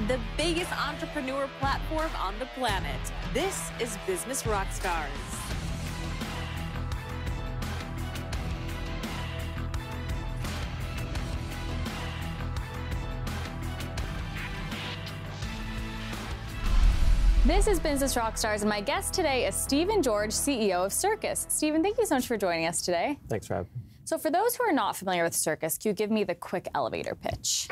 the biggest entrepreneur platform on the planet. This is Business Rockstars. This is Business Rockstars, and my guest today is Stephen George, CEO of Circus. Stephen, thank you so much for joining us today. Thanks for having me. So for those who are not familiar with Circus, can you give me the quick elevator pitch?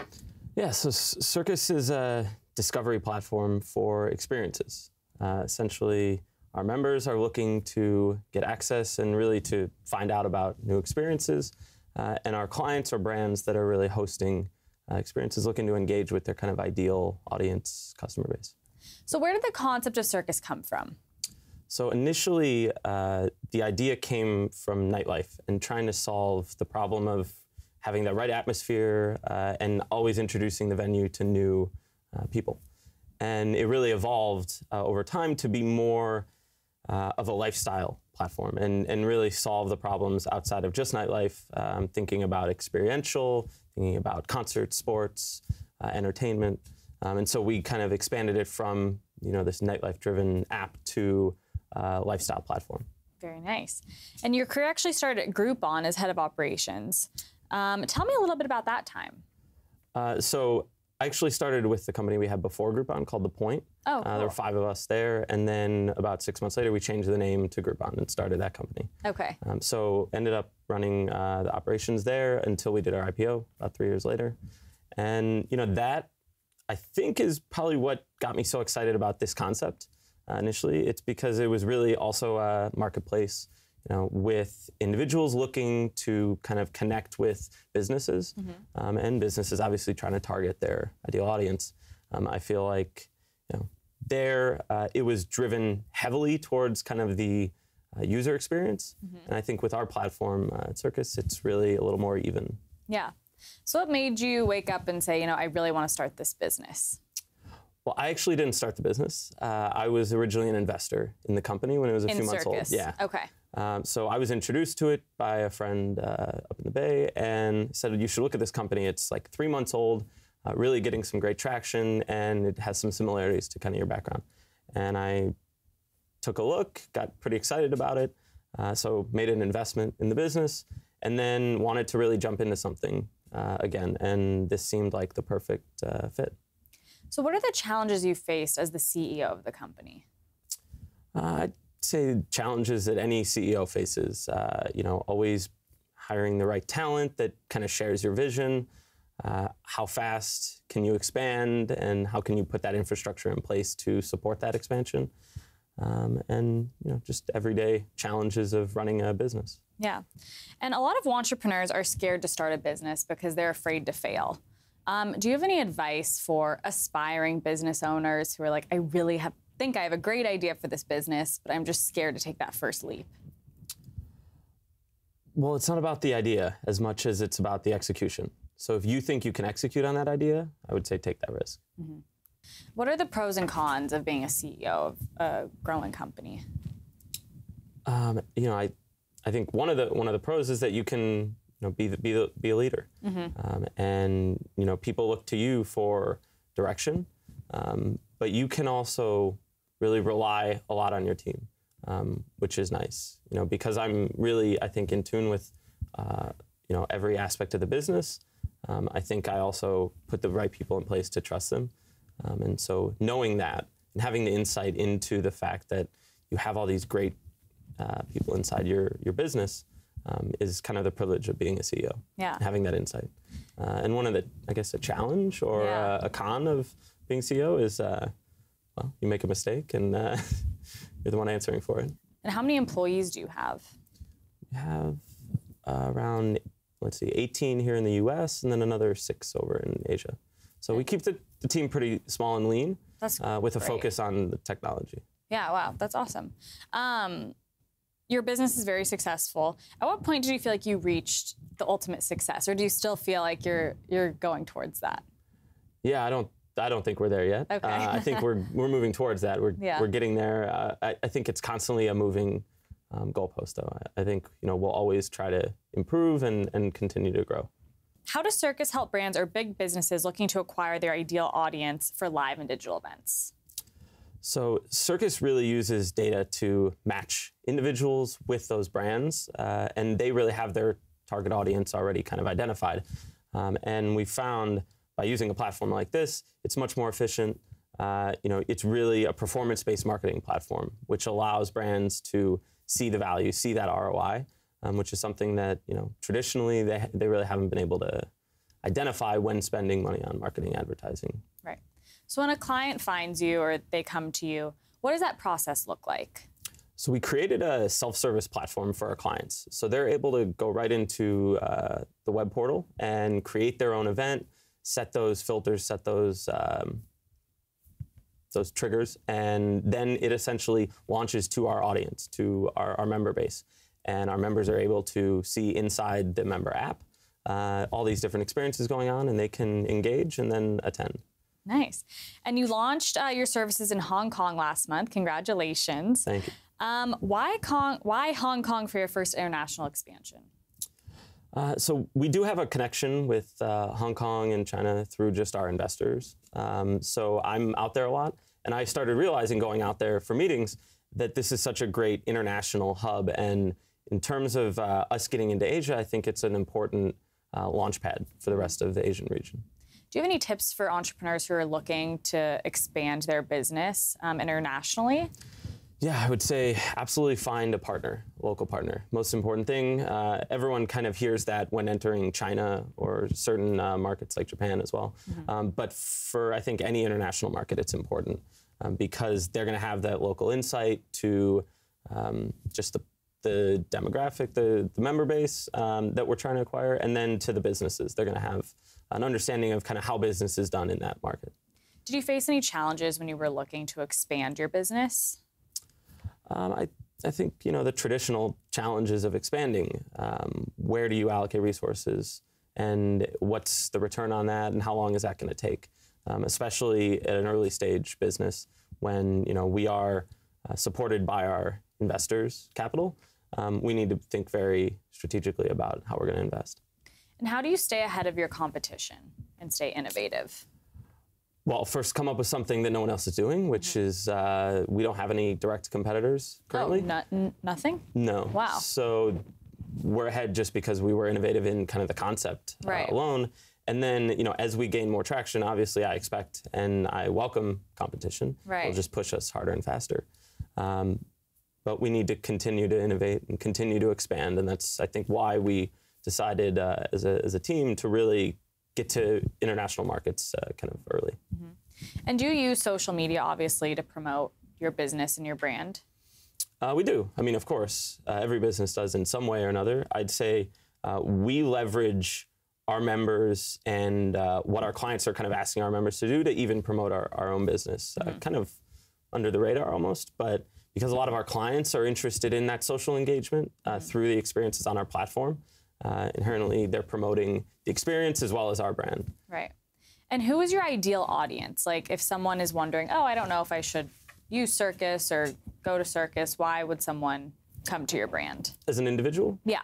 Yeah, so Circus is a discovery platform for experiences. Essentially, our members are looking to get access and really to find out about new experiences. And our clients are brands that are really hosting experiences, looking to engage with their kind of ideal audience, customer base. So where did the concept of Circus come from? So initially, the idea came from nightlife and trying to solve the problem of having the right atmosphere and always introducing the venue to new people. And it really evolved over time to be more of a lifestyle platform and really solve the problems outside of just nightlife, thinking about experiential, thinking about concerts, sports, entertainment. And so we kind of expanded it from this nightlife-driven app to lifestyle platform. Very nice. And your career actually started at Groupon as head of operations. Tell me a little bit about that time. So I actually started with the company we had before Groupon called The Point. Oh, cool. There were 5 of us there. And then about 6 months later, we changed the name to Groupon and started that company. Okay. So ended up running the operations there until we did our IPO about 3 years later. And that, I think, is probably what got me so excited about this concept initially. It's because it was really also a marketplace with individuals looking to kind of connect with businesses, and businesses obviously trying to target their ideal audience. I feel like there it was driven heavily towards kind of the user experience, and I think with our platform at Circus, it's really a little more even. Yeah. So what made you wake up and say, I really want to start this business? Well, I actually didn't start the business. I was originally an investor in the company when it was a few months old. Yeah. Okay. So I was introduced to it by a friend up in the Bay and said, you should look at this company. It's like 3 months old, really getting some great traction, and it has some similarities to kind of your background. And I took a look, got pretty excited about it, so made an investment in the business, and then wanted to really jump into something again. And this seemed like the perfect fit. So what are the challenges you faced as the CEO of the company? I'd say challenges that any CEO faces, always hiring the right talent that kind of shares your vision. How fast can you expand, and how can you put that infrastructure in place to support that expansion? And just everyday challenges of running a business. Yeah. And a lot of entrepreneurs are scared to start a business because they're afraid to fail. Do you have any advice for aspiring business owners who are like, I really think I have a great idea for this business, but I'm just scared to take that first leap? Well, it's not about the idea as much as it's about the execution. So if you think you can execute on that idea, I would say take that risk. Mm-hmm. What are the pros and cons of being a CEO of a growing company? I think one of the pros is that you can be a leader, and people look to you for direction, but you can also really rely a lot on your team, which is nice. Because I'm really, I think, in tune with every aspect of the business. I think I also put the right people in place to trust them, and so knowing that and having the insight into the fact that you have all these great people inside your business. Is kind of the privilege of being a CEO. Yeah. Having that insight. And one of the, I guess, a challenge or a con of being CEO is, you make a mistake and you're the one answering for it. And how many employees do you have? We have around, 18 here in the US and then another 6 over in Asia. So we keep the team pretty small and lean. That's with a great. focus on the technology. Yeah, wow, that's awesome. Your business is very successful. At what point did you feel like you reached the ultimate success, or do you still feel like you're going towards that? Yeah, I don't think we're there yet. Okay. I think we're moving towards that. We're getting there. I think it's constantly a moving goalpost, though. I think we'll always try to improve and continue to grow. How does Circus help brands or big businesses looking to acquire their ideal audience for live and digital events? So Circus really uses data to match individuals with those brands, and they really have their target audience already kind of identified. And we found by using a platform like this, it's much more efficient. It's really a performance-based marketing platform, which allows brands to see the value, see that ROI, which is something that traditionally they really haven't been able to identify when spending money on marketing advertising. Right. So when a client finds you or they come to you, what does that process look like? So we created a self-service platform for our clients. So they're able to go right into the web portal and create their own event, set those filters, set those triggers, and then it essentially launches to our audience, to our member base. And our members are able to see inside the member app all these different experiences going on, and they can engage and then attend. Nice. And you launched your services in Hong Kong last month. Congratulations. Thank you. Why Hong Kong for your first international expansion? So we do have a connection with Hong Kong and China through just our investors. So I'm out there a lot, and I started realizing going out there for meetings that this is such a great international hub. And in terms of us getting into Asia, I think it's an important launch pad for the rest of the Asian region. Do you have any tips for entrepreneurs who are looking to expand their business internationally? Yeah, I would say absolutely find a partner, a local partner. Most important thing, everyone kind of hears that when entering China or certain markets like Japan as well. Mm-hmm. But for, I think, any international market, it's important because they're going to have that local insight to just the demographic, the member base that we're trying to acquire, and then to the businesses. They're going to have an understanding of kind of how business is done in that market. Did you face any challenges when you were looking to expand your business? I think, the traditional challenges of expanding. Where do you allocate resources? And what's the return on that? And how long is that going to take? Especially at an early stage business when, we are supported by our investors' capital. We need to think very strategically about how we're going to invest. And how do you stay ahead of your competition and stay innovative? Well, first come up with something that no one else is doing, which is we don't have any direct competitors currently. Oh, nothing? No. Wow. So we're ahead just because we were innovative in kind of the concept alone. And then, as we gain more traction, obviously I expect and I welcome competition. Right. It'll just push us harder and faster. But we need to continue to innovate and continue to expand. And that's, I think, why we decided as a team to really get to international markets kind of early. Mm-hmm. And do you use social media, obviously, to promote your business and your brand? We do. I mean, of course, every business does in some way or another. I'd say we leverage our members and what our clients are kind of asking our members to do to even promote our own business, kind of under the radar almost. But because a lot of our clients are interested in that social engagement through the experiences on our platform, inherently they're promoting the experience as well as our brand. Right. And who is your ideal audience? Like if someone is wondering, I don't know if I should use Circus or go to Circus, why would someone come to your brand? As an individual? Yeah.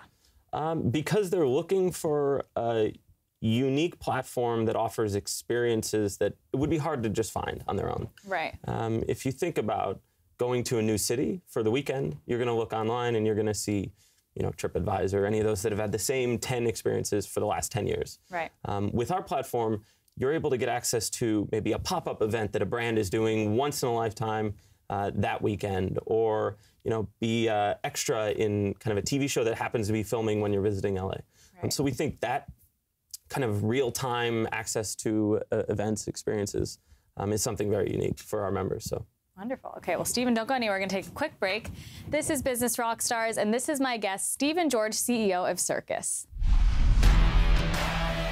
Because they're looking for a unique platform that offers experiences that it would be hard to just find on their own. Right. If you think about going to a new city for the weekend, you're going to look online and you're going to see TripAdvisor, any of those that have had the same 10 experiences for the last 10 years. Right. With our platform, you're able to get access to maybe a pop-up event that a brand is doing once in a lifetime that weekend, or be extra in kind of a TV show that happens to be filming when you're visiting LA. Right. So we think that kind of real-time access to events, experiences is something very unique for our members. So. Wonderful. Okay, well, Stephen, don't go anywhere. We're going to take a quick break. This is Business Rockstars, and this is my guest, Stephen George, CEO of Circus.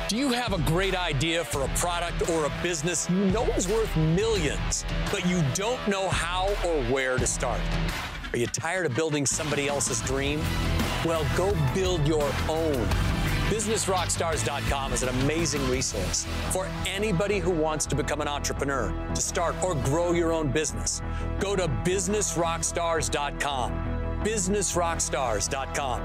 Do you have a great idea for a product or a business you know is worth millions, but you don't know how or where to start? Are you tired of building somebody else's dream? Well, go build your own. BusinessRockstars.com is an amazing resource for anybody who wants to become an entrepreneur, to start or grow your own business. Go to BusinessRockstars.com. BusinessRockstars.com.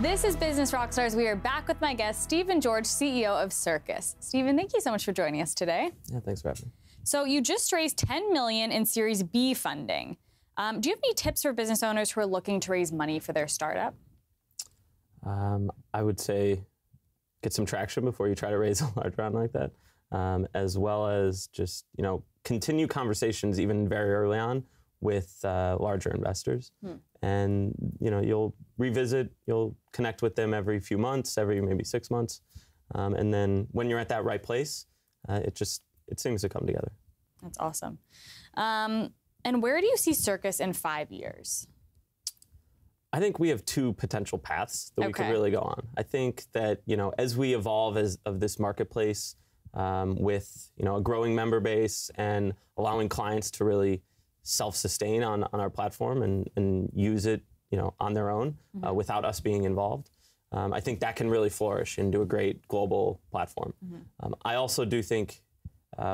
This is Business Rockstars. We are back with my guest, Stephen George, CEO of Circus. Stephen, thank you so much for joining us today. Yeah, thanks for having me. So you just raised $10 million in Series B funding. Do you have any tips for business owners who are looking to raise money for their startup? I would say get some traction before you try to raise a large round like that, as well as just, continue conversations even very early on with larger investors. And, you'll revisit, you'll connect with them every few months, every maybe 6 months. And then when you're at that right place, it seems to come together. That's awesome. And where do you see Circus in 5 years? I think we have two potential paths that we could really go on. I think that, as we evolve of this marketplace with, a growing member base and allowing clients to really self-sustain on our platform and use it, on their own without us being involved, I think that can really flourish into a great global platform. I also do think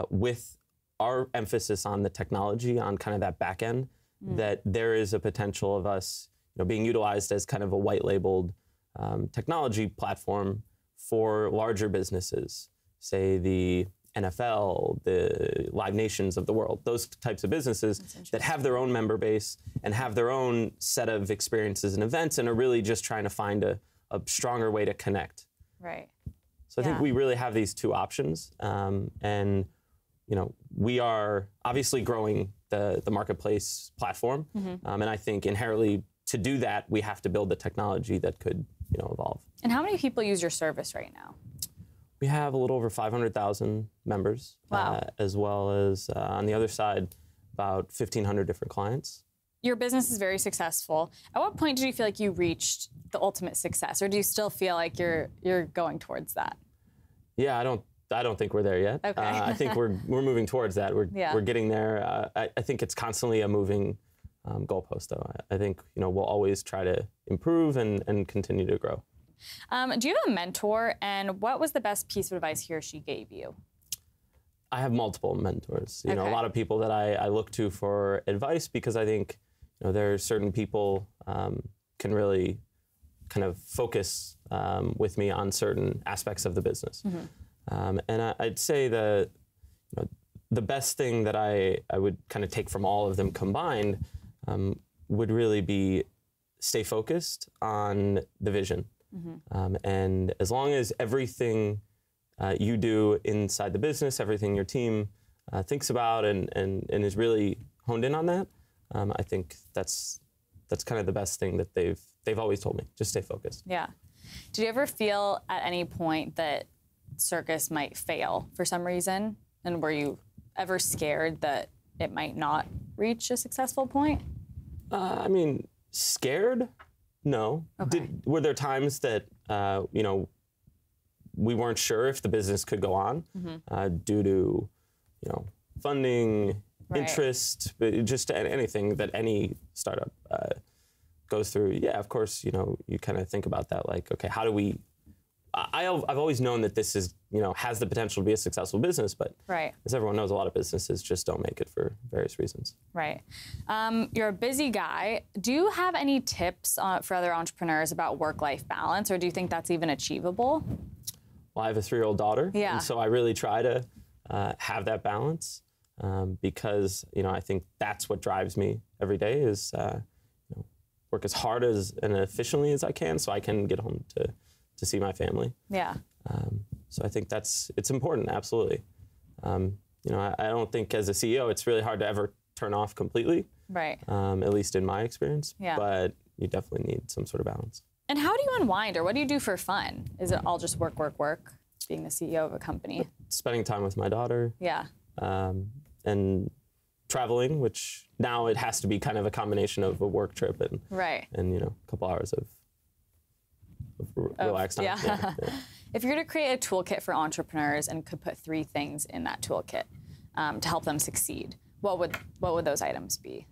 with our emphasis on the technology, on kind of that back end, that there is a potential of us being utilized as kind of a white labeled technology platform for larger businesses, say the NFL, the Live Nations of the world, those types of businesses that have their own member base and have their own set of experiences and events and are really just trying to find a stronger way to connect. Right. So I think we really have these two options. And we are obviously growing the marketplace platform. And I think inherently to do that, we have to build the technology that could, evolve. And how many people use your service right now? We have a little over 500,000 members, as well as on the other side, about 1,500 different clients. Your business is very successful. At what point did you feel like you reached the ultimate success, or do you still feel like you're going towards that? Yeah, I don't think we're there yet. Okay. I think we're moving towards that. We're getting there. I think it's constantly a moving goalpost, though. I think we'll always try to improve and continue to grow. Do you have a mentor, and what was the best piece of advice he or she gave you? I have multiple mentors. A lot of people that I look to for advice because I think there are certain people can really kind of focus with me on certain aspects of the business. And I'd say the best thing that I would kind of take from all of them combined would really be stay focused on the vision. And as long as everything you do inside the business, everything your team thinks about and is really honed in on that, I think that's kind of the best thing that they've always told me. Just stay focused. Yeah. Did you ever feel at any point that Circus might fail for some reason? And were you ever scared that it might not reach a successful point? I mean, scared? No. Okay. Were there times that, we weren't sure if the business could go on due to, funding, interest, but just anything that any startup goes through? Yeah, of course, you kind of think about that, like, okay, how do we... I've always known that this is, has the potential to be a successful business, but as everyone knows, a lot of businesses just don't make it for various reasons. Right. You're a busy guy. Do you have any tips for other entrepreneurs about work-life balance, or do you think that's even achievable? Well, I have a 3-year-old daughter, and so I really try to have that balance because, I think that's what drives me every day is work as hard and efficiently as I can so I can get home to see my family. Yeah. So I think it's important, absolutely. I don't think as a CEO it's really hard to ever turn off completely. Right. At least in my experience. Yeah. But you definitely need some sort of balance. And how do you unwind, or what do you do for fun? Is it all just work, work, work, being the CEO of a company? Spending time with my daughter. Yeah. And traveling, which now it has to be kind of a combination of a work trip and a couple hours of relaxed time. Yeah. If you were to create a toolkit for entrepreneurs and could put 3 things in that toolkit to help them succeed, what would those items be?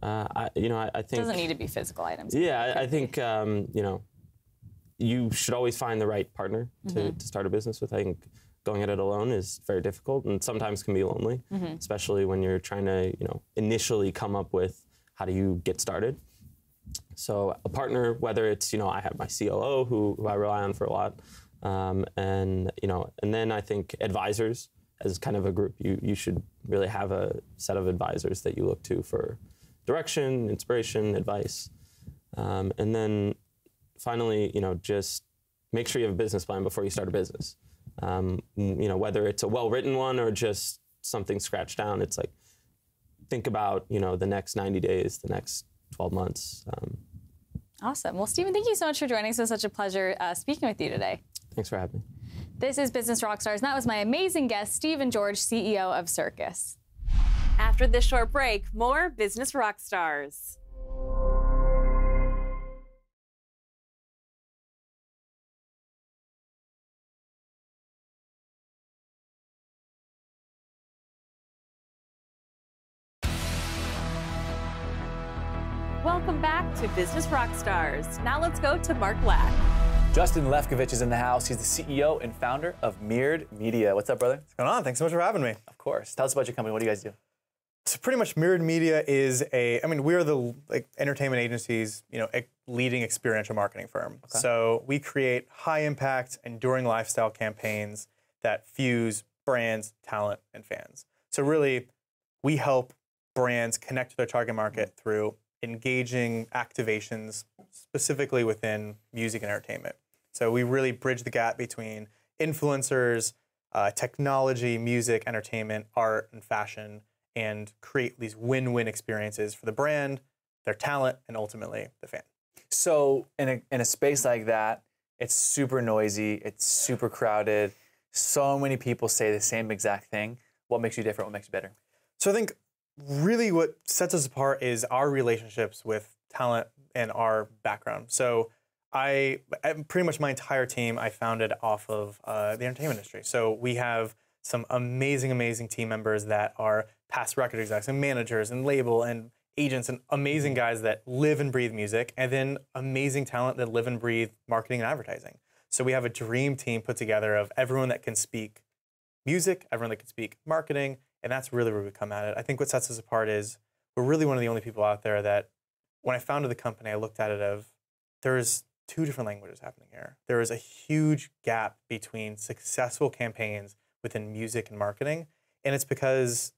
I think... It doesn't need to be physical items. Yeah, I think, you should always find the right partner to start a business with. I think going at it alone is very difficult and sometimes can be lonely, especially when you're trying to, initially come up with how do you get started. So a partner, whether it's, I have my COO who I rely on for a lot, and then I think advisors as kind of a group. You should really have a set of advisors that you look to for direction, inspiration, advice. And then finally, just make sure you have a business plan before you start a business. Whether it's a well-written one or just something scratched down, it's like, think about, the next 90 days, the next 12 months. Awesome. Well, Stephen, thank you so much for joining us. It was such a pleasure speaking with you today. Thanks for having me. This is Business Rockstars, and that was my amazing guest, Stephen George, CEO of Circus. After this short break, more Business Rockstars. Welcome back to Business Rockstars. Now let's go to Mark Lack. Justin Lefkovich is in the house. He's the CEO and founder of Mirrored Media. What's up, brother? What's going on? Thanks so much for having me. Of course. Tell us about your company. What do you guys do? So pretty much Mirrored Media is we are the entertainment agency's, leading experiential marketing firm. Okay. So we create high impact, enduring lifestyle campaigns that fuse brands, talent, and fans. So really, we help brands connect to their target market through engaging activations, specifically within music and entertainment. So we really bridge the gap between influencers, technology, music, entertainment, art, and fashion, and create these win-win experiences for the brand, their talent, and ultimately the fan. So in a space like that, it's super noisy, it's super crowded, so many people say the same exact thing. What makes you different? What makes you better? So I think really what sets us apart is our relationships with talent and our background. So pretty much my entire team I founded off of the entertainment industry. So we have some amazing, amazing team members that are past record execs and managers and label and agents and amazing guys that live and breathe music, and then amazing talent that live and breathe marketing and advertising. So we have a dream team put together of everyone that can speak music, everyone that can speak marketing, and that's really where we come at it. I think what sets us apart is we're really one of the only people out there that, when I founded the company, I looked at it of, there's two different languages happening here. There is a huge gap between successful campaigns within music and marketing, and it's because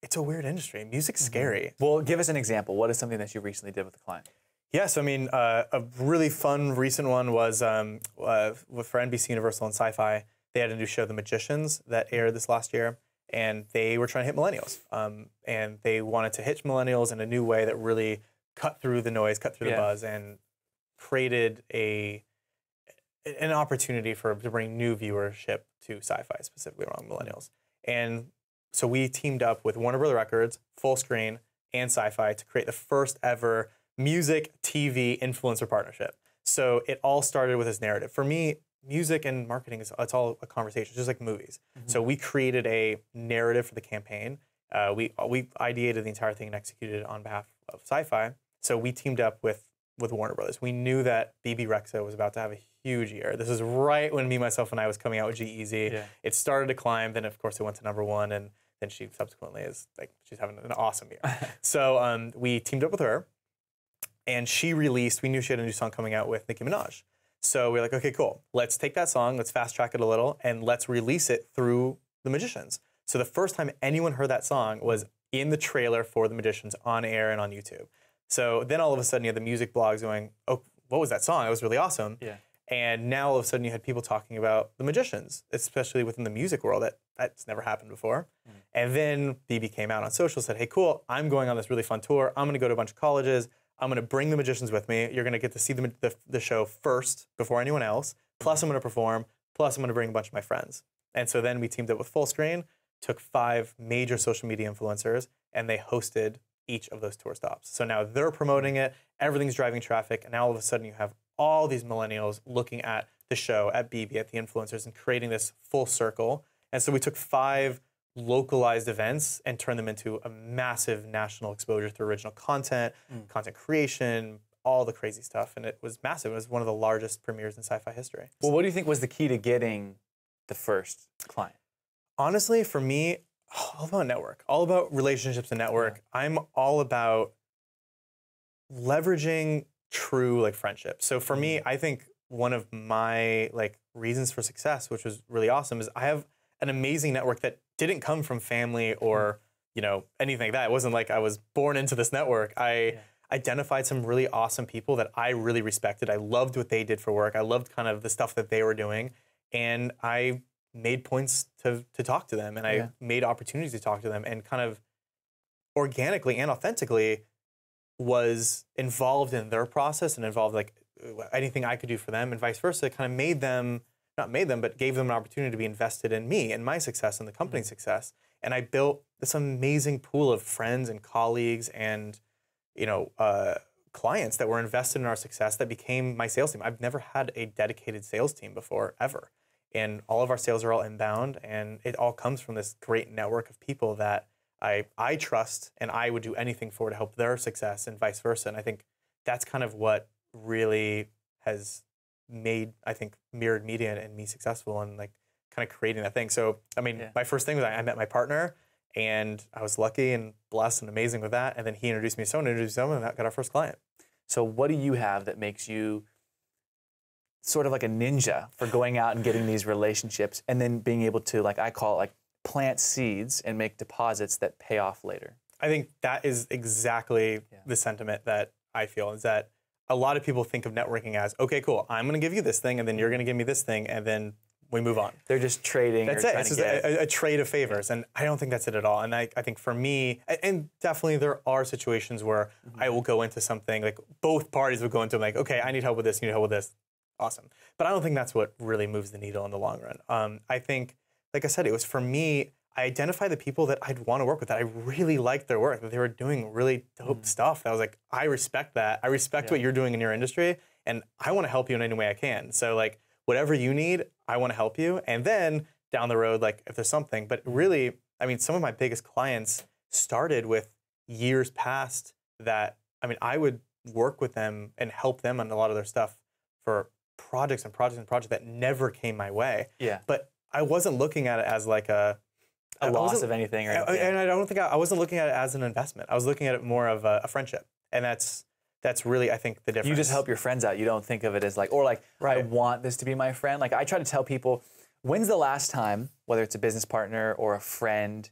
it's a weird industry. Music's scary. Well, give us an example. What is something that you recently did with a client? Yes, a really fun recent one was for NBC Universal and Sci-Fi. They had a new show, The Magicians, that aired this last year, and they were trying to hit millennials. And they wanted to hit millennials in a new way that really cut through the noise, cut through the buzz, and created an opportunity to bring new viewership to sci-fi, specifically around millennials. And so we teamed up with Warner Bros. Records, Full Screen, and Sci-Fi to create the first ever music TV influencer partnership. So it all started with this narrative. For me, music and marketing it's all a conversation, just like movies. So we created a narrative for the campaign. We ideated the entire thing and executed it on behalf of Sci-Fi. So we teamed up with Warner Brothers. We knew that BB Rexa was about to have a huge year. This is right when Me, Myself, and I was coming out with G-Eazy. Yeah. It started to climb, then of course it went to #1, and then she subsequently she's having an awesome year. So we teamed up with her, and we knew she had a new song coming out with Nicki Minaj. So we were like, okay, cool. Let's take that song, let's fast track it a little, and let's release it through The Magicians. So the first time anyone heard that song was in the trailer for The Magicians on air and on YouTube. So then all of a sudden you had the music blogs going, oh, what was that song? It was really awesome. Yeah. And now all of a sudden you had people talking about The Magicians, especially within the music world. That's never happened before. And then BB came out on social, said, hey, cool, I'm going on this really fun tour. I'm going to go to a bunch of colleges. I'm going to bring The Magicians with me. You're going to get to see the show first before anyone else. Plus I'm going to perform. Plus I'm going to bring a bunch of my friends. And so then we teamed up with Full Screen, took 5 major social media influencers, and they hosted each of those tour stops. So now they're promoting it, everything's driving traffic, and now all of a sudden you have all these millennials looking at the show, at BB, at the influencers, and creating this full circle. And so we took 5 localized events and turned them into a massive national exposure through original content, content creation, all the crazy stuff, and it was massive. It was one of the largest premieres in sci-fi history. Well, what do you think was the key to getting the first client? Honestly, for me, all about network, all about relationships and network. Yeah. I'm all about leveraging true like friendship. So for me, I think one of my like reasons for success, which was really awesome, is I have an amazing network that didn't come from family or anything like that. It wasn't like I was born into this network. I identified some really awesome people that I really respected. I loved what they did for work. I loved kind of the stuff that they were doing, and I made points to talk to them, and I made opportunities to talk to them, and kind of organically and authentically was involved in their process and involved like anything I could do for them, and vice versa. Kind of made them, not made them, but gave them an opportunity to be invested in me and my success and the company's success. And I built this amazing pool of friends and colleagues and clients that were invested in our success that became my sales team. I've never had a dedicated sales team before, ever. And all of our sales are all inbound, and it all comes from this great network of people that I trust and I would do anything for to help their success and vice versa. And I think that's kind of what really has made, I think, Mirrored Media and me successful and like kind of creating that thing. So, I mean, my first thing was I met my partner, and I was lucky and blessed and amazing with that. And then he introduced me to someone, and that got our first client. So what do you have that makes you sort of like a ninja for going out and getting these relationships and then being able to, like I call it, like plant seeds and make deposits that pay off later? I think that is exactly the sentiment that I feel, is that a lot of people think of networking as, okay, cool, I'm going to give you this thing, and then you're going to give me this thing, and then we move on. They're just trading. That's it. It's just a trade of favors, and I don't think that's it at all. And I think for me, and definitely there are situations where I will go into something, like both parties will go into like, okay, I need help with this, you need help with this. Awesome. But I don't think that's what really moves the needle in the long run. I think, like I said, it was for me, I identified the people that I'd want to work with, that I really liked their work, that they were doing really dope stuff. I was like, I respect that. I respect what you're doing in your industry, and I want to help you in any way I can. So like, whatever you need, I want to help you. And then down the road, like if there's something, but really, I mean, some of my biggest clients started with years past that, I mean, I would work with them and help them on a lot of their stuff for projects and projects and projects that never came my way. Yeah. But I wasn't looking at it as like a loss of anything. Or, and I don't think I wasn't looking at it as an investment. I was looking at it more of a friendship. And that's really, I think, the difference. You just help your friends out. You don't think of it as like, or like, I want this to be my friend. Like I try to tell people, when's the last time, whether it's a business partner or a friend,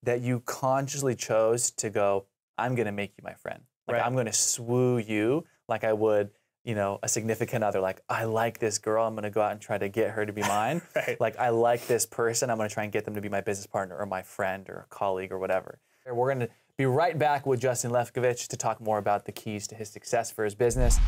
that you consciously chose to go, I'm going to make you my friend. Like I'm going to swoo you like I would, a significant other. Like, I like this girl. I'm going to go out and try to get her to be mine. Like, I like this person. I'm going to try and get them to be my business partner or my friend or a colleague or whatever. We're going to be right back with Justin Lefkovich to talk more about the keys to his success for his business.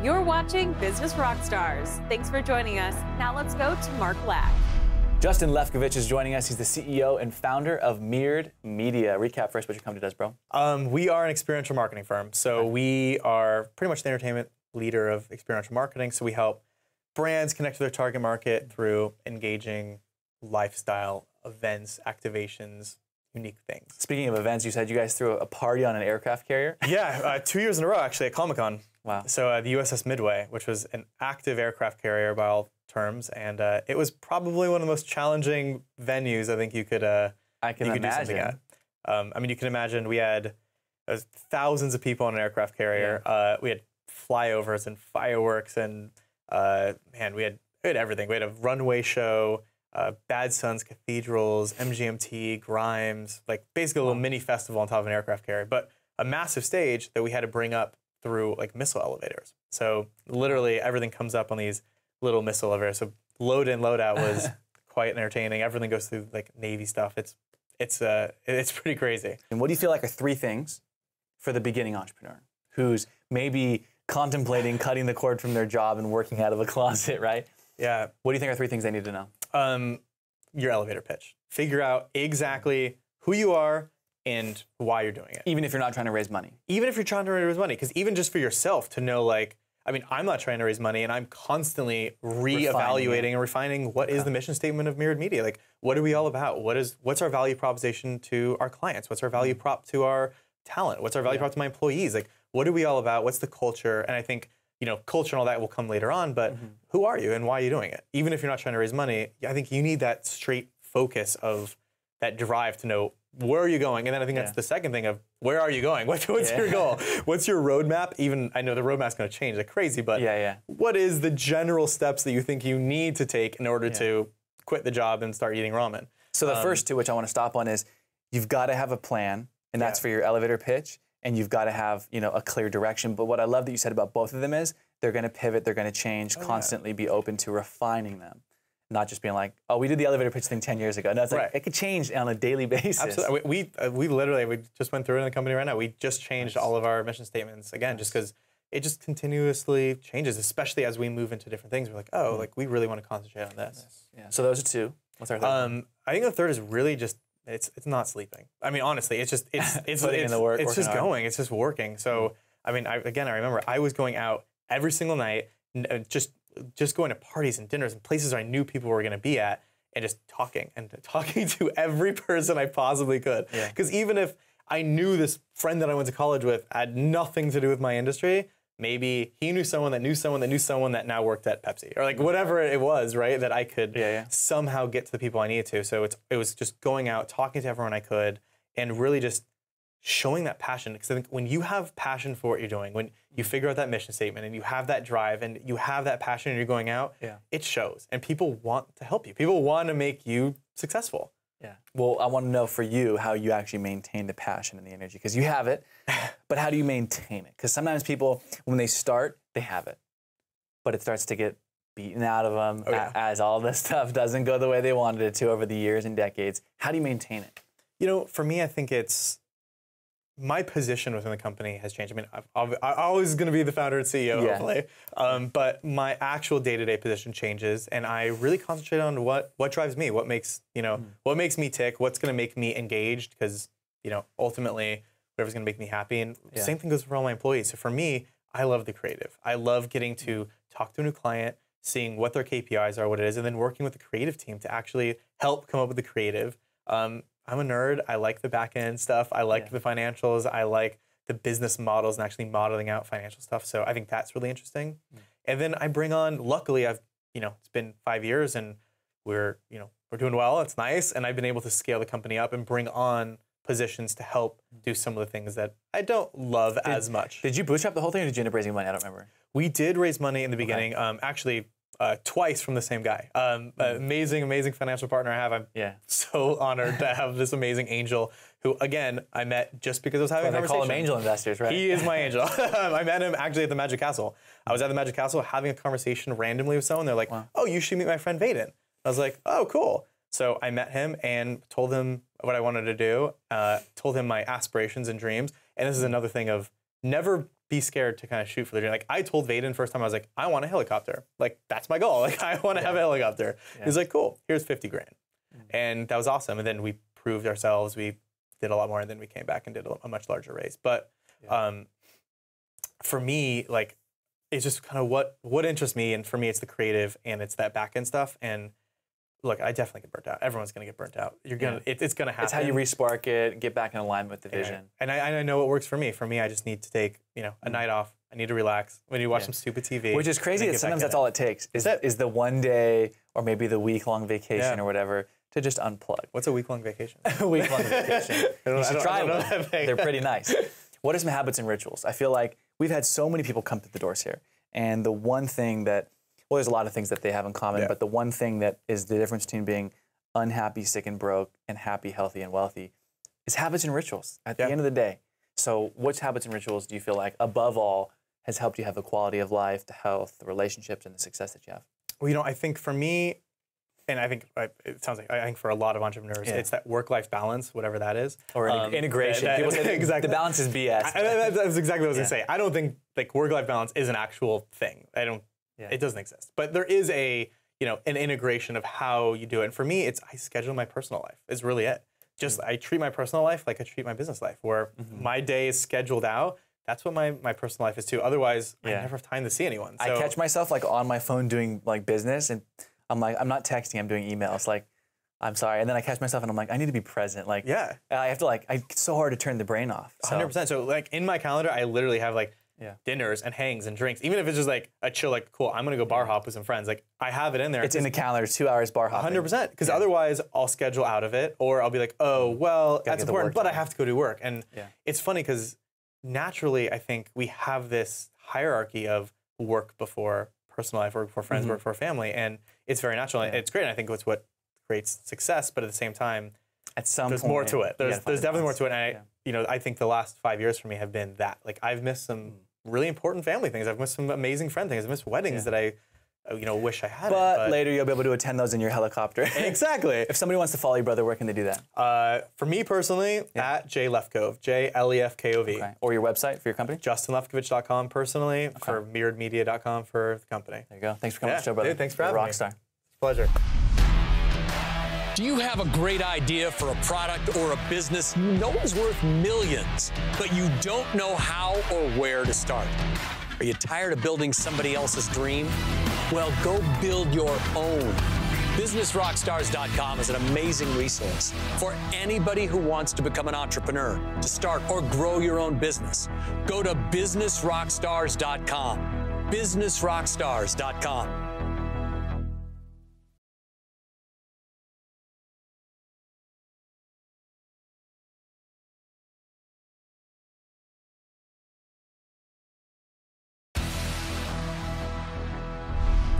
You're watching Business Rockstars. Thanks for joining us. Now let's go to Mark Black. Justin Lefkovich is joining us. He's the CEO and founder of Mirrored Media. Recap first what your company does, bro. We are an experiential marketing firm. So we are pretty much the entertainment leader of experiential marketing. So we help brands connect to their target market through engaging lifestyle events, activations, unique things. Speaking of events, you said you guys threw a party on an aircraft carrier? Yeah, 2 years in a row, actually, at Comic-Con. Wow. So the USS Midway, which was an active aircraft carrier by all terms, and it was probably one of the most challenging venues I think you could imagine. Do something at. I mean, you can imagine we had thousands of people on an aircraft carrier. We had flyovers and fireworks, and man, we had everything. We had a runway show, Bad Sons Cathedrals, MGMT, Grimes, like basically a little mini festival on top of an aircraft carrier, but a massive stage that we had to bring up through like missile elevators. So literally everything comes up on these little missile elevators. So load in, load out was quite entertaining. Everything goes through like Navy stuff. It's pretty crazy. And what do you feel like are 3 things for the beginning entrepreneur who's maybe contemplating cutting the cord from their job and working out of a closet, right? Yeah. What do you think are 3 things they need to know? Your elevator pitch. Figure out exactly who you are and why you're doing it. Even if you're not trying to raise money. Even if you're trying to raise money, because even just for yourself to know, like, I mean, I'm not trying to raise money, and I'm constantly reevaluating and refining what is the mission statement of Mirrored Media. Like, what are we all about? What's our value proposition to our clients? What's our value prop to our talent? What's our value prop to my employees? Like, what are we all about? What's the culture? And I think, culture and all that will come later on, but who are you and why are you doing it? Even if you're not trying to raise money, I think you need that straight focus of that drive to know where are you going? And then I think that's the second thing of where are you going? What's your goal? What's your roadmap? Even, I know the roadmap's going to change like crazy, but what is the general steps that you think you need to take in order to quit the job and start eating ramen? So the first two, which I want to stop on, is you've got to have a plan, and that's for your elevator pitch, and you've got to have a clear direction. But what I love that you said about both of them is they're going to pivot, they're going to change, constantly be open to refining them. Not just being like, oh, we did the elevator pitch thing 10 years ago. No, it's like, it could change on a daily basis. Absolutely. We literally, we just went through it in the company right now. We just changed all of our mission statements again, just because it just continuously changes, especially as we move into different things. We're like, oh, like we really want to concentrate on this. Yeah. So those are two. What's our third one? I think the third is really just, it's not sleeping. I mean, honestly, it's just, it's putting in the work, it's just hard. going, it's just working. So, I mean, I remember I was going out every single night, just going to parties and dinners and places I knew people were going to be at, and just talking to every person I possibly could. Because even if I knew this friend that I went to college with had nothing to do with my industry, maybe he knew someone that knew someone that knew someone that now worked at Pepsi, or like whatever it was, right? That I could somehow get to the people I needed to. So it was just going out, talking to everyone I could, and really just showing that passion. Because I think when you have passion for what you're doing, when you figure out that mission statement and you have that drive and you have that passion and you're going out, it shows. And people want to help you. People want to make you successful. Yeah. Well, I want to know for you how you actually maintain the passion and the energy, because you have it, but how do you maintain it? Because sometimes people, when they start, they have it, but it starts to get beaten out of them as all this stuff doesn't go the way they wanted it to over the years and decades. How do you maintain it? For me, I think it's my position within the company has changed. I mean, I'm always going to be the founder and CEO, hopefully, but my actual day-to-day position changes, and I really concentrate on what drives me, what makes what makes me tick, what's going to make me engaged, because ultimately whatever's going to make me happy. And the same thing goes for all my employees. So for me, I love the creative. I love getting to talk to a new client, seeing what their KPIs are, what it is, and then working with the creative team to actually help come up with the creative. I'm a nerd. I like the back end stuff. I like the financials. I like the business models and actually modeling out financial stuff. So I think that's really interesting. And then I bring on, luckily it's been 5 years and we're doing well. It's nice. And I've been able to scale the company up and bring on positions to help do some of the things that I don't love as much. Did you bootstrap the whole thing, or did you end up raising money? I don't remember. We did raise money in the beginning. Actually, twice from the same guy. Amazing financial partner I have. I'm so honored to have this amazing angel who, again, I met just because I was having a conversation. They call them angel investors, right? He is my angel. I met him actually at the Magic Castle. I was at the Magic Castle having a conversation randomly with someone. They're like, oh, you should meet my friend Vaden. I was like, oh, cool. So I met him and told him what I wanted to do, told him my aspirations and dreams. And this is another thing of never be scared to kind of shoot for the dream. Like I told Vaden first time, I was like, I want a helicopter. Like that's my goal. Like I want to have a helicopter. He's like, cool, here's 50 grand. And that was awesome. And then we proved ourselves. We did a lot more, and then we came back and did a much larger raise. But for me, like it's just kind of what interests me. And for me, it's the creative and it's that back end stuff. And look, I definitely get burnt out. Everyone's going to get burnt out. You're gonna, it's going to happen. It's how you respark it, get back in alignment with the vision. And I know what works for me. For me, I just need to take a night off. I need to relax. I need to watch some stupid TV. Which is crazy that sometimes that's all it takes. Is the one day or maybe the week-long vacation or whatever to just unplug. What's a week-long vacation? A week-long vacation. You should try them. They're pretty nice. What are some habits and rituals? I feel like we've had so many people come through the doors here, and the one thing that well, there's a lot of things that they have in common, but the one thing that is the difference between being unhappy, sick, and broke, and happy, healthy, and wealthy is habits and rituals at the end of the day. So which habits and rituals do you feel like, above all, has helped you have the quality of life, the health, the relationships, and the success that you have? Well, I think for me, and I think it sounds like, I think for a lot of entrepreneurs, it's that work-life balance, whatever that is. Or integration. People say exactly. The balance is BS. That's exactly what I was going to say. I don't think like work-life balance is an actual thing. It doesn't exist. But there is an integration of how you do it. And for me, I schedule my personal life is really it. Just I treat my personal life like I treat my business life, where my day is scheduled out. That's what my personal life is too. Otherwise, I never have time to see anyone. So, I catch myself like on my phone doing like business, and I'm like, I'm not texting, I'm doing emails. Like, I'm sorry. And then I catch myself and I'm like, I need to be present. Like, Yeah. I have to like, it's so hard to turn the brain off. So. 100%. So like in my calendar, I literally have like dinners and hangs and drinks. Even if it's just like a chill, like, cool, I'm gonna go bar hop with some friends. Like I have it in there. It's in the calendar, 2 hours bar hopping. 100%. Because otherwise I'll schedule out of it, or I'll be like, oh, well, that's important, but I have to go to work. And it's funny because naturally, I think we have this hierarchy of work before personal life, work before friends, work before family. And it's very natural. And it's great. And I think it's what creates success. But at the same time, at some there's point, more to it. There's definitely more to it. And Yeah. I think the last 5 years for me have been that. Like I've missed some really important family things. I've missed some amazing friend things. I've missed weddings that I, wish I had. But later you'll be able to attend those in your helicopter. Exactly. If somebody wants to follow your brother, where can they do that? For me personally, at JLefkov, JLEFKOV. Okay. Or your website for your company? JustinLefkovich.com personally, for mirroredmedia.com for the company. There you go. Thanks for coming on the show, brother. Dude, thanks for having me. Rockstar. Pleasure. Do you have a great idea for a product or a business you know is worth millions, but you don't know how or where to start? Are you tired of building somebody else's dream? Well, go build your own. BusinessRockstars.com is an amazing resource for anybody who wants to become an entrepreneur, to start or grow your own business. Go to BusinessRockstars.com. BusinessRockstars.com.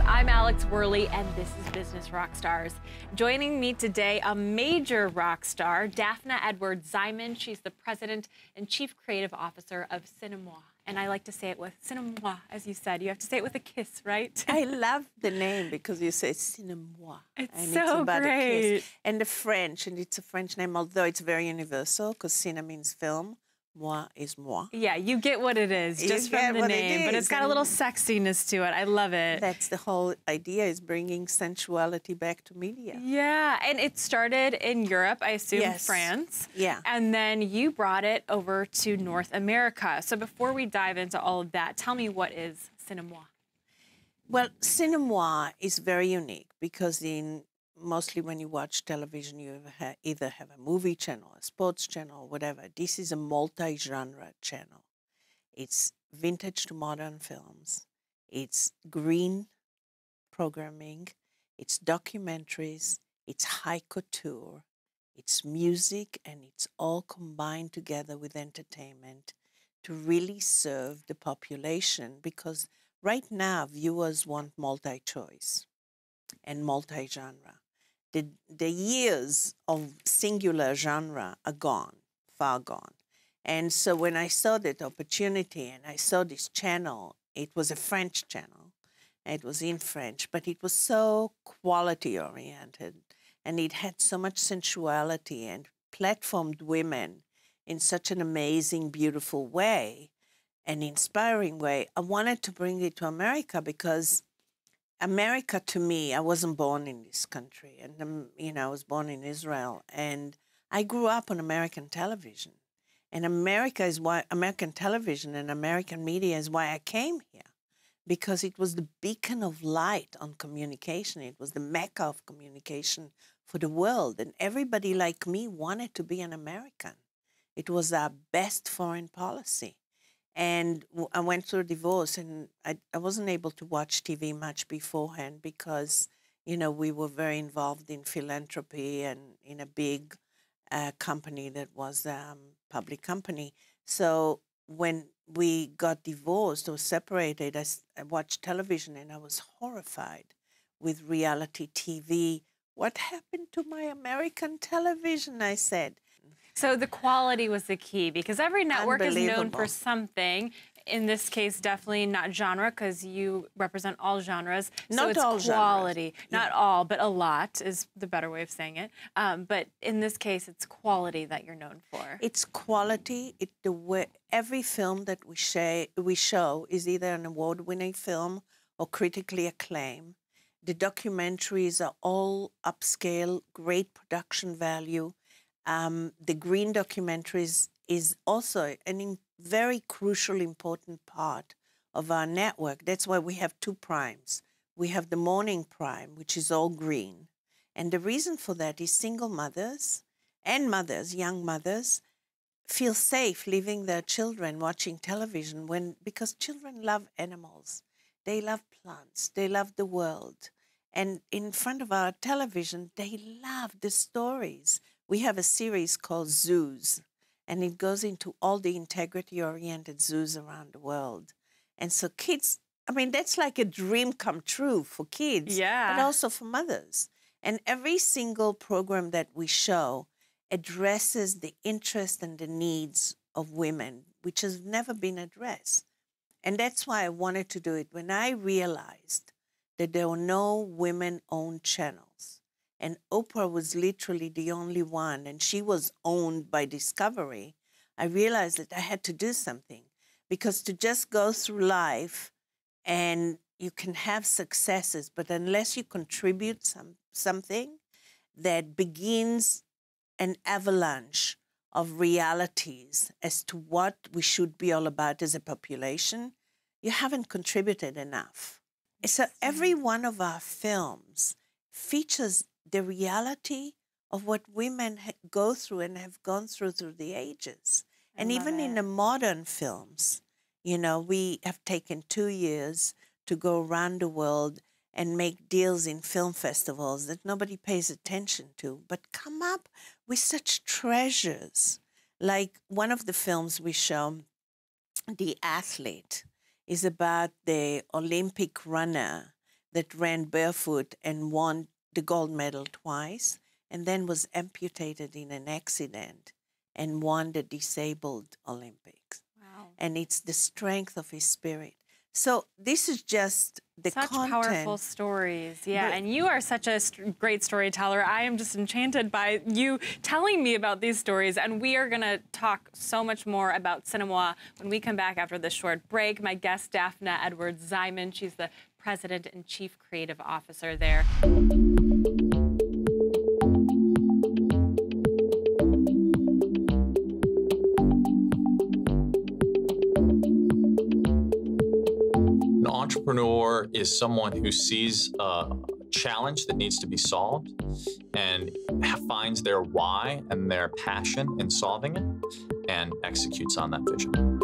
I'm Alex Worley, and this is Business Rockstars. Joining me today, a major rock star, Daphna Edwards-Zyman. She's the president and chief creative officer of Cinemois. And I like to say it with Cinemois, as you said. You have to say it with a kiss, right? I love the name because you say Cinemois. It's and so it's about great. A kiss. And the French, and it's a French name, although it's very universal because cine means film. Moi is moi. Yeah, you get what it is just from the name, but it's got a little sexiness to it. I love it. That's the whole idea, is bringing sensuality back to media. Yeah, and it started in Europe, I assume France. Yeah. And then you brought it over to North America. So before we dive into all of that, tell me, what is Cinemois? Well, Cinemois is very unique because mostly when you watch television, you either have a movie channel, a sports channel, whatever. This is a multi-genre channel. It's vintage to modern films. It's green programming. It's documentaries. It's high couture. It's music, and it's all combined together with entertainment to really serve the population, because right now viewers want multi-choice and multi-genre. The years of singular genre are gone, far gone. And so when I saw that opportunity and I saw this channel, it was a French channel. It was in French, but it was so quality-oriented, and it had so much sensuality and platformed women in such an amazing, beautiful way, an inspiring way. I wanted to bring it to America because America, to me, I wasn't born in this country, and I was born in Israel, and I grew up on American television, and American television and American media is why I came here, because it was the beacon of light on communication. It was the mecca of communication for the world, and everybody like me wanted to be an American. It was our best foreign policy. And I went through a divorce, and I wasn't able to watch TV much beforehand because, we were very involved in philanthropy and in a big company that was a public company. So when we got divorced or separated, I watched television, and I was horrified with reality TV. What happened to my American television, I said. So the quality was the key, because every network is known for Unbelievable. something. In this case, definitely not genre, because you represent all genres. So Not it's all genres. quality. Not all, but a lot is the better way of saying it. But in this case, it's quality that you're known for. It's quality. Every film that we show is either an award-winning film or critically acclaimed. The documentaries are all upscale, great production value. The green documentaries is also a very crucial, important part of our network. That's why we have two primes. We have the morning prime, which is all green, And the reason for that is single mothers and mothers, young mothers, feel safe leaving their children watching television because children love animals. They love plants. They love the world. And in front of our television, they love the stories. We have a series called Zoos, and it goes into all the integrity-oriented zoos around the world. And so kids, I mean, that's like a dream come true for kids, but also for mothers. And every single program that we show addresses the interest and the needs of women, which has never been addressed. And that's why I wanted to do it. When I realized that there were no women-owned channels, and Oprah was literally the only one, and she was owned by Discovery, I realized that I had to do something. Because to just go through life and you can have successes, but unless you contribute something that begins an avalanche of realities as to what we should be all about as a population, you haven't contributed enough. So every one of our films features the reality of what women go through and have gone through the ages. And even in the modern films, you know, we have taken 2 years to go around the world and make deals in film festivals that nobody pays attention to, but come up with such treasures. Like one of the films we show, The Athlete, is about the Olympic runner that ran barefoot and won the gold medal twice, and then was amputated in an accident and won the disabled Olympics. Wow. And it's the strength of his spirit. So this is just the content. Such powerful stories, yeah. And you are such a great storyteller. I am just enchanted by you telling me about these stories. And we are going to talk so much more about cinema when we come back after this short break. My guest, Daphna Edwards-Ziman. She's the President and Chief Creative Officer there. An entrepreneur is someone who sees a challenge that needs to be solved and finds their why and their passion in solving it and executes on that vision.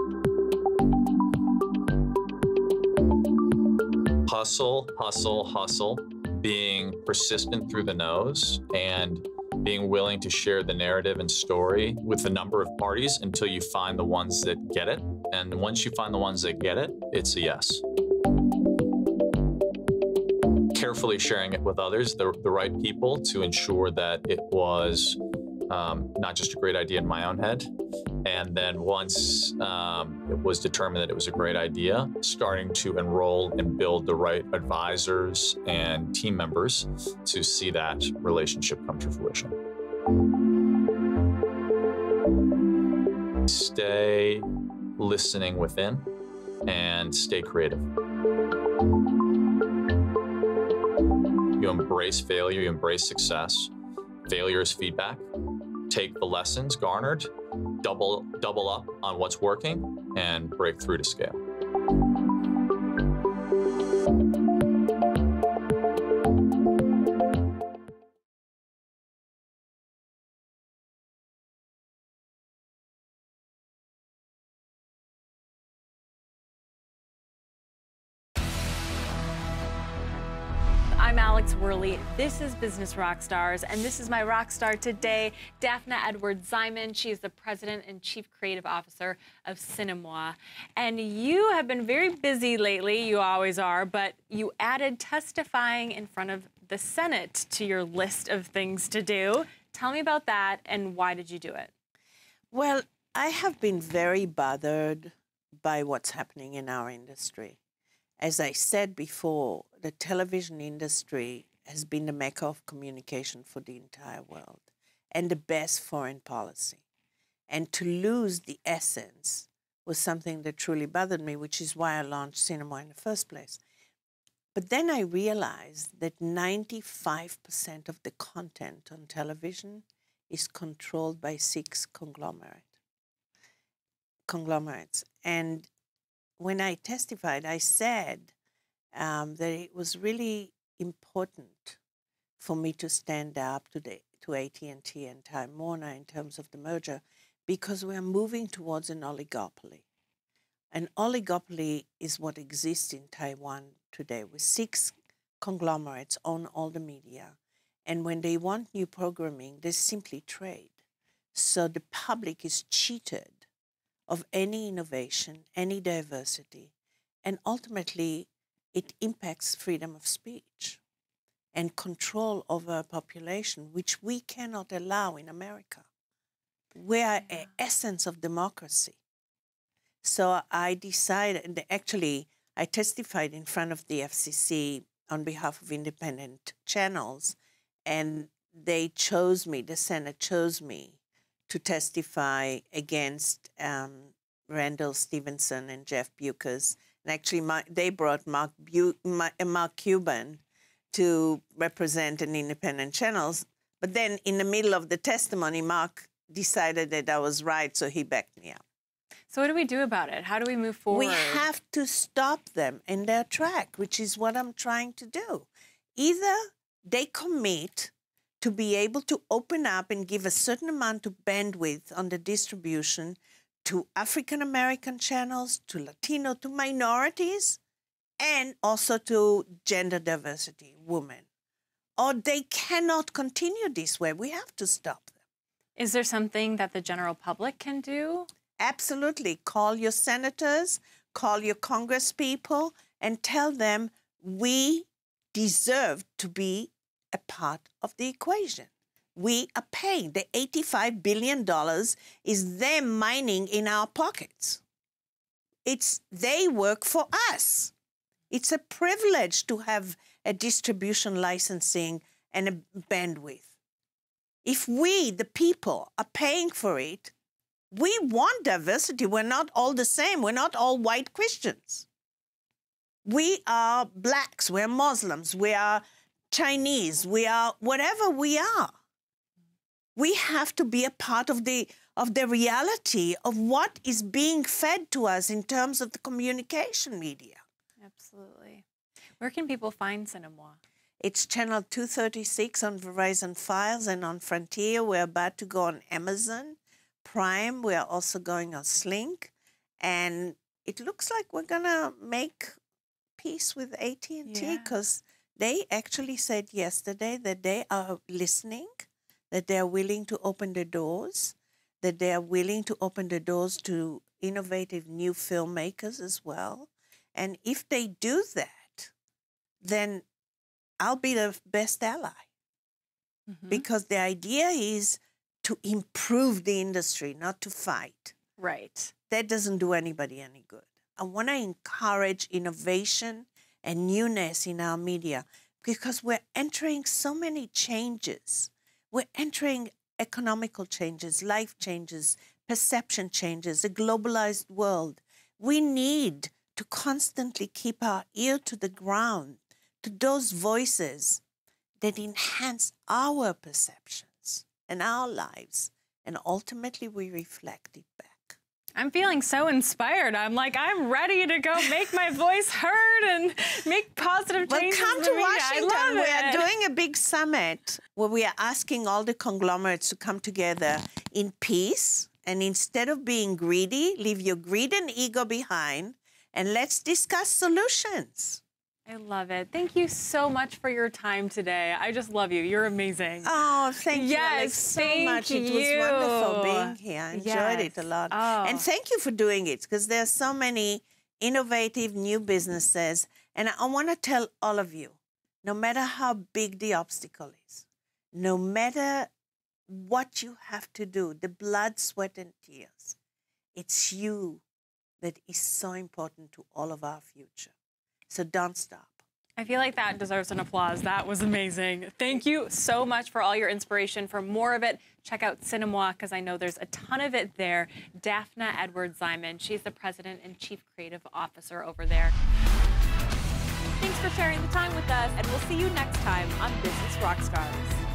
Hustle, hustle, hustle, being persistent through the nose and being willing to share the narrative and story with a number of parties until you find the ones that get it. And once you find the ones that get it, it's a yes. Carefully sharing it with others, the right people, to ensure that it was not just a great idea in my own head. And then once it was determined that it was a great idea, starting to enroll and build the right advisors and team members to see that relationship come to fruition. Stay listening within and stay creative. You embrace failure, you embrace success. Failure is feedback. Take the lessons garnered, double up on what's working, and break through to scale. I'm Alex Worley. This is Business Rockstars, and this is my rock star today, Daphna Edwards-Ziman. She is the President and Chief Creative Officer of Cinemois. And you have been very busy lately, you always are, but you added testifying in front of the Senate to your list of things to do. Tell me about that, and why did you do it? Well, I have been very bothered by what's happening in our industry. As I said before, the television industry has been the mecca of communication for the entire world and the best foreign policy. And to lose the essence was something that truly bothered me, which is why I launched Cinema in the first place. But then I realized that 95% of the content on television is controlled by 6 conglomerates. And when I testified, I said that it was really important for me to stand up to AT&T and Time Warner in terms of the merger, because we are moving towards an oligopoly. An oligopoly is what exists in Taiwan today, with 6 conglomerates own all the media. And when they want new programming, they simply trade. So the public is cheated of any innovation, any diversity, and ultimately it impacts freedom of speech and control over a population, which we cannot allow in America. We are an essence of democracy. So I decided, and actually I testified in front of the FCC on behalf of independent channels, and they chose me, the Senate chose me to testify against Randall Stevenson and Jeff Bewkes. And actually, they brought Mark Cuban to represent an independent channels. But then in the middle of the testimony, Mark decided that I was right, so he backed me up. So what do we do about it? How do we move forward? We have to stop them in their track, which is what I'm trying to do. Either they commit to be able to open up and give a certain amount of bandwidth on the distribution to African-American channels, to Latino, to minorities, and also to gender diversity, women. Or they cannot continue this way. We have to stop them. Is there something that the general public can do? Absolutely. Call your senators, call your congresspeople, and tell them we deserve to be a part of the equation. We are paying. The $85 billion is them mining in our pockets. They work for us. It's a privilege to have a distribution licensing and a bandwidth. If we, the people, are paying for it, we want diversity. We're not all the same. We're not all white Christians. We are blacks. We're Muslims. We are Chinese. We are whatever we are. We have to be a part of the reality of what is being fed to us in terms of the communication media. Absolutely. Where can people find Cinemois? It's channel 236 on Verizon Files and on Frontier. We're about to go on Amazon Prime. We are also going on Slink. And it looks like we're going to make peace with AT&T because they actually said yesterday that they are listening, that they are willing to open the doors, that they are willing to open the doors to innovative new filmmakers as well. And if they do that, then I'll be the best ally. Because the idea is to improve the industry, not to fight. Right. That doesn't do anybody any good. I want to encourage innovation and newness in our media because we're entering so many changes. We're entering economical changes, life changes, perception changes, a globalized world. We need to constantly keep our ear to the ground, to those voices that enhance our perceptions and our lives, and ultimately we reflect it back. I'm feeling so inspired. I'm ready to go make my voice heard and make positive changes. Well, come to Washington. We are it. doing a big summit where we are asking all the conglomerates to come together in peace, and instead of being greedy, leave your greed and ego behind, and let's discuss solutions. I love it. Thank you so much for your time today. I just love you. You're amazing. Oh, thank you, Alex, so much. It was wonderful being here. I enjoyed it a lot. Oh. And thank you for doing it, because there are so many innovative new businesses. And I want to tell all of you, no matter how big the obstacle is, no matter what you have to do, the blood, sweat, and tears, it's you that is so important to all of our future. So don't stop. I feel like that deserves an applause. That was amazing. Thank you so much for all your inspiration. For more of it, check out Cinemois, because I know there's a ton of it there. Daphna Edwards-Ziman, she's the president and chief creative officer over there. Thanks for sharing the time with us, and we'll see you next time on Business Rockstars.